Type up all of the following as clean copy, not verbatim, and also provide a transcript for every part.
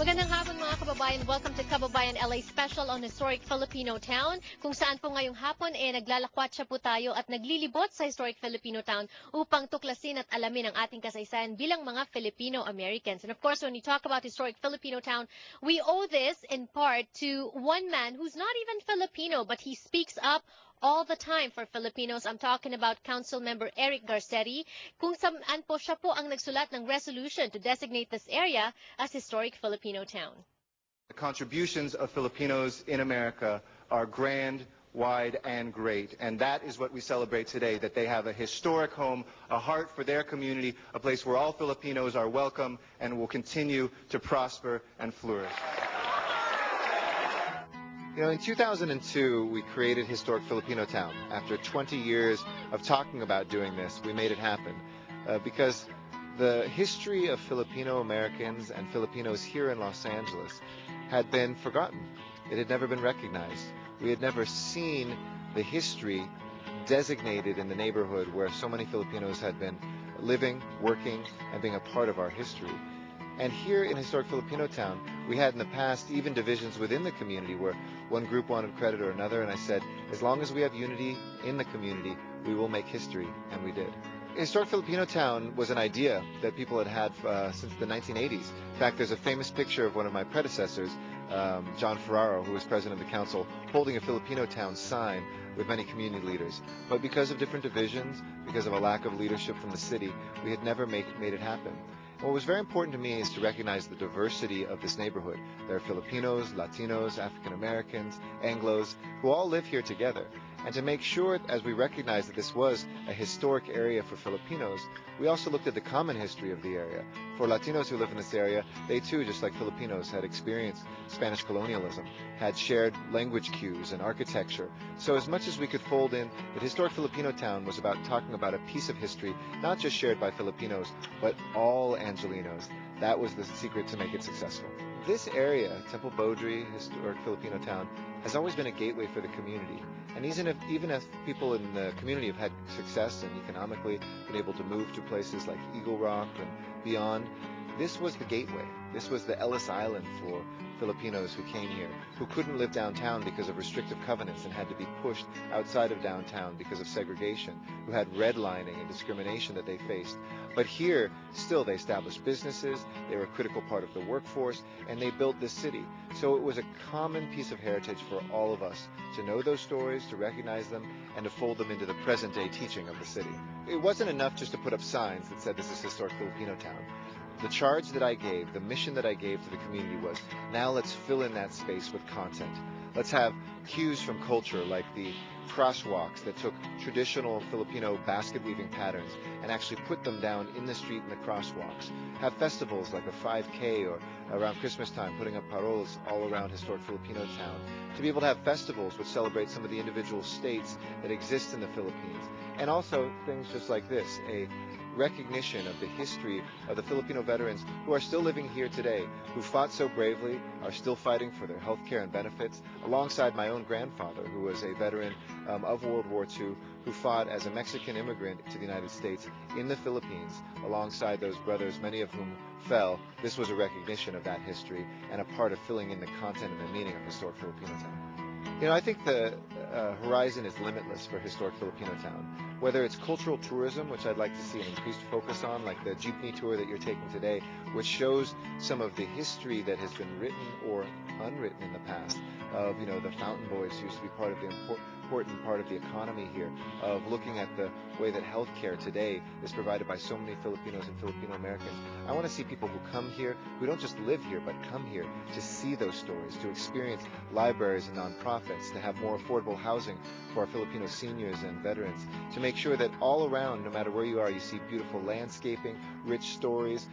Magandang hapon mga kababayan. Welcome to Kababayan LA Special on Historic Filipinotown, kung saan po ngayong hapon naglalakwatsa po tayo at naglilibot sa Historic Filipinotown upang tuklasin at alamin ang ating kasaysayan bilang mga Filipino-Americans. And of course, when we talk about Historic Filipinotown, we owe this in part to one man who's not even Filipino, but he speaks up all the time for Filipinos. I'm talking about Council Member Eric Garcetti, kung saan po siya po ang nagsulat ng resolution to designate this area as Historic Filipino Town. The contributions of Filipinos in America are grand, wide, and great, and that is what we celebrate today, that they have a historic home, a heart for their community, a place where all Filipinos are welcome and will continue to prosper and flourish. You know, in 2002, we created Historic Filipinotown. After 20 years of talking about doing this, we made it happen. Because the history of Filipino Americans and Filipinos here in Los Angeles had been forgotten. It had never been recognized. We had never seen the history designated in the neighborhood where so many Filipinos had been living, working, and being a part of our history. And here in Historic Filipinotown, we had in the past even divisions within the community where one group wanted credit or another, and I said, as long as we have unity in the community, we will make history, and we did. Historic Filipinotown was an idea that people had had since the 1980s. In fact, there's a famous picture of one of my predecessors, John Ferraro, who was president of the council, holding a Filipinotown sign with many community leaders. But because of different divisions, because of a lack of leadership from the city, we had never made it happen. What was very important to me is to recognize the diversity of this neighborhood. There are Filipinos, Latinos, African Americans, Anglos, who all live here together. And to make sure, as we recognize that this was a historic area for Filipinos, we also looked at the common history of the area. For Latinos who live in this area, they too, just like Filipinos, had experienced Spanish colonialism, had shared language cues and architecture. So as much as we could fold in, that Historic Filipinotown was about talking about a piece of history, not just shared by Filipinos, but all Angelenos. That was the secret to make it successful. This area, Temple Beaudry, Historic Filipinotown, has always been a gateway for the community. And even if people in the community have had success and economically been able to move to places like Eagle Rock and beyond, this was the gateway. This was the Ellis Island for Filipinos who came here, who couldn't live downtown because of restrictive covenants and had to be pushed outside of downtown because of segregation, who had redlining and discrimination that they faced. But here, still, they established businesses, they were a critical part of the workforce, and they built this city. So it was a common piece of heritage for all of us to know those stories, to recognize them, and to fold them into the present-day teaching of the city. It wasn't enough just to put up signs that said this is Historic Filipinotown. The charge that I gave, the mission that I gave to the community was, now let's fill in that space with content. Let's have cues from culture like the crosswalks that took traditional Filipino basket weaving patterns and actually put them down in the street in the crosswalks. Have festivals like a 5K or around Christmas time putting up paroles all around Historic Filipinotown. To be able to have festivals which celebrate some of the individual states that exist in the Philippines. And also things just like this, a recognition of the history of the Filipino veterans who are still living here today, who fought so bravely, are still fighting for their health care and benefits, alongside my own grandfather, who was a veteran of World War II, who fought as a Mexican immigrant to the United States in the Philippines, alongside those brothers, many of whom fell. This was a recognition of that history and a part of filling in the content and the meaning of Historic Filipinotown. You know, I think the horizon is limitless for Historic Filipinotown. Whether it's cultural tourism, which I'd like to see an increased focus on, like the jeepney tour that you're taking today, which shows some of the history that has been written or unwritten in the past of, you know, the Fountain Boys who used to be part of the important part of the economy here, of looking at the way that healthcare today is provided by so many Filipinos and Filipino Americans. I want to see people who come here, who don't just live here, but come here to see those stories, to experience libraries and nonprofits, to have more affordable housing for our Filipino seniors and veterans, to make sure that all around, no matter where you are, you see beautiful landscaping, rich stories,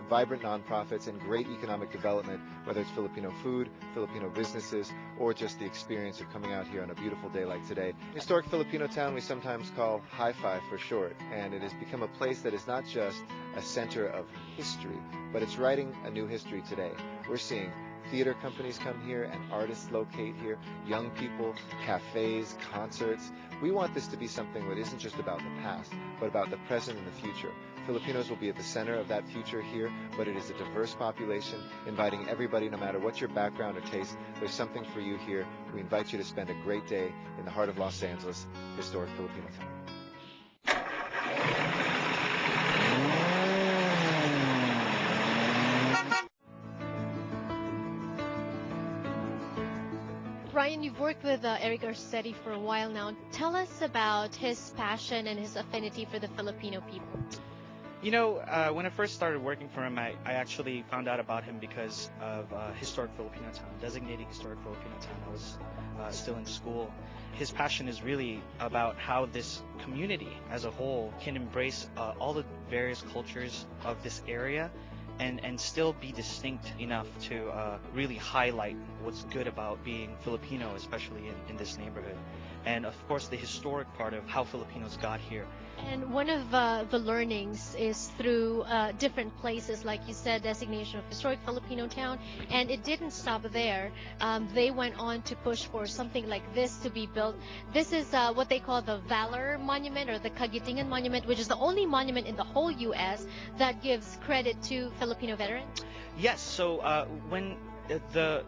vibrant nonprofits, and great economic development, whether it's Filipino food, Filipino businesses, or just the experience of coming out here on a beautiful day like today. Historic Filipinotown we sometimes call Hi-Fi for short, and it has become a place that is not just a center of history, but it's writing a new history today. We're seeing theater companies come here and artists locate here, young people, cafes, concerts. We want this to be something that isn't just about the past, but about the present and the future. Filipinos will be at the center of that future here, but it is a diverse population, inviting everybody, no matter what your background or taste. There's something for you here. We invite you to spend a great day in the heart of Los Angeles, historic Filipinotown. Ryan, you've worked with Eric Garcetti for a while now. Tell us about his passion and his affinity for the Filipino people. You know, when I first started working for him, I actually found out about him because of Historic Filipinotown, designating Historic Filipinotown. I was still in school. His passion is really about how this community as a whole can embrace all the various cultures of this area and still be distinct enough to really highlight what's good about being Filipino, especially in this neighborhood. And of course, the historic part of how Filipinos got here. And one of the learnings is through different places, like you said, designation of historic Filipino town, and it didn't stop there. They went on to push for something like this to be built. This is what they call the Valor Monument or the Kagitingan Monument, which is the only monument in the whole U.S. that gives credit to Filipino veterans. Yes, so when the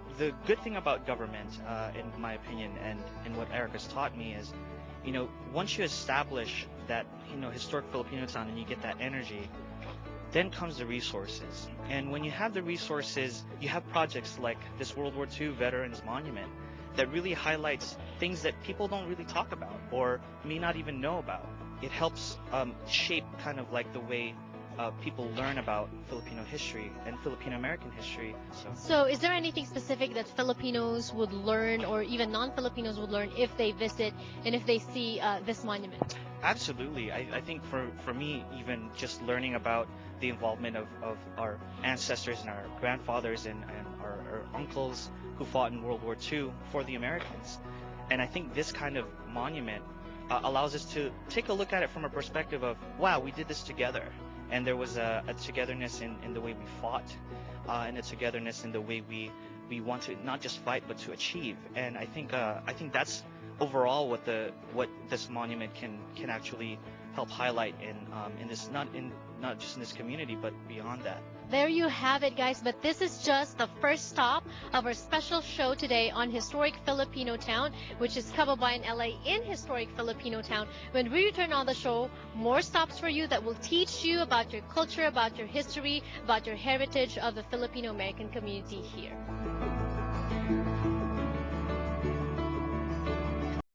good thing about government, in my opinion, and what Eric has taught me is, you know, once you establish that, you know, historic Filipino town and you get that energy, then comes the resources. And when you have the resources, you have projects like this World War II Veterans Monument that really highlights things that people don't really talk about or may not even know about. It helps shape kind of like the way people learn about Filipino history and Filipino American history. So is there anything specific that Filipinos would learn or even non-Filipinos would learn if they visit and if they see this monument? Absolutely. I think for me, even just learning about the involvement of our ancestors and our grandfathers and our uncles who fought in World War II for the Americans. And I think this kind of monument allows us to take a look at it from a perspective of, wow, we did this together. And there was a togetherness in the way we fought, and a togetherness in the way we want to not just fight but to achieve. And I think that's overall what this monument can actually help highlight in this not just in this community but beyond that. There you have it, guys. But this is just the first stop of our special show today on Historic Filipino Town, which is Kababayan, LA in Historic Filipino Town. When we return on the show, more stops for you that will teach you about your culture, about your history, about your heritage of the Filipino American community here.